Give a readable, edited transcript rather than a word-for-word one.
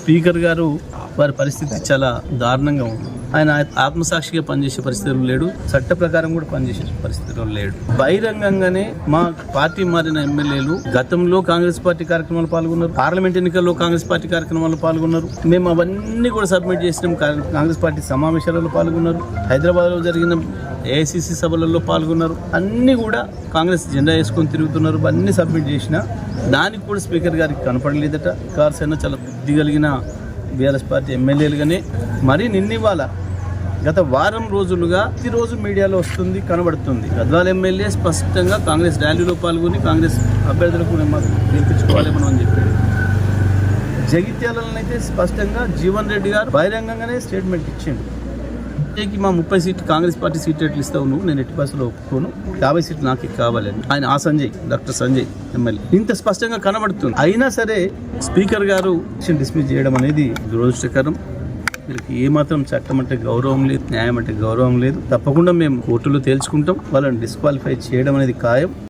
Speaker గారు వారి పరిస్థితి చాలా దారుణంగా ఉంది. ఆయన ఆత్మసాక్షిగా పనిచేసే పరిస్థితులు లేడు, చట్ట ప్రకారం కూడా పనిచేసే పరిస్థితుల్లో లేడు. బహిరంగంగానే మా పార్టీ మారిన ఎమ్మెల్యేలు గతంలో కాంగ్రెస్ పార్టీ కార్యక్రమాలు పాల్గొన్నారు, పార్లమెంట్ ఎన్నికల్లో కాంగ్రెస్ పార్టీ కార్యక్రమాలు పాల్గొన్నారు. మేము అవన్నీ కూడా సబ్మిట్ చేసినాం. కాంగ్రెస్ పార్టీ సమావేశాలలో పాల్గొన్నారు, హైదరాబాద్ లో జరిగిన ఏఐసిసి సభలలో పాల్గొన్నారు. అన్ని కూడా కాంగ్రెస్ జెండా వేసుకొని తిరుగుతున్నారు. అన్ని సబ్మిట్ చేసిన దానికి కూడా స్పీకర్ గారికి కనపడలేదట. కార్స్ అయినా చాలా బుద్ధి కలిగిన బీఆర్ఎస్ పార్టీ ఎమ్మెల్యేలుగానే మరి నిన్నివాళ గత వారం రోజులుగా ప్రతిరోజు మీడియాలో వస్తుంది, కనబడుతుంది. గద్వాల ఎమ్మెల్యే స్పష్టంగా కాంగ్రెస్ ర్యాలీలో పాల్గొని కాంగ్రెస్ అభ్యర్థులకు గెలిపించుకోవాలేమో అని చెప్పాడు. జగిత్యాలనైతే స్పష్టంగా జీవన్ రెడ్డి గారు బహిరంగంగానే స్టేట్మెంట్ ఇచ్చిండు. మా 30 సీట్లు కాంగ్రెస్ పార్టీ సీట్లు ఎట్లు ఇస్తావు నువ్వు, నేను ఎట్టి బస్సులో ఒప్పుకోను, 50 సీట్లు నాకు కావాలని ఆయన డాక్టర్ సంజయ్ ఎమ్మెల్యే ఇంత స్పష్టంగా కనబడుతుంది. అయినా సరే స్పీకర్ గారు డిస్మిస్ చేయడం అనేది దురదృష్టకరం. వీళ్ళకి ఏమాత్రం చట్టం అంటే గౌరవం లేదు, న్యాయం అంటే గౌరవం లేదు. తప్పకుండా మేము కోర్టులో తేల్చుకుంటాం. వాళ్ళని డిస్క్వాలిఫై చేయడం అనేది ఖాయం.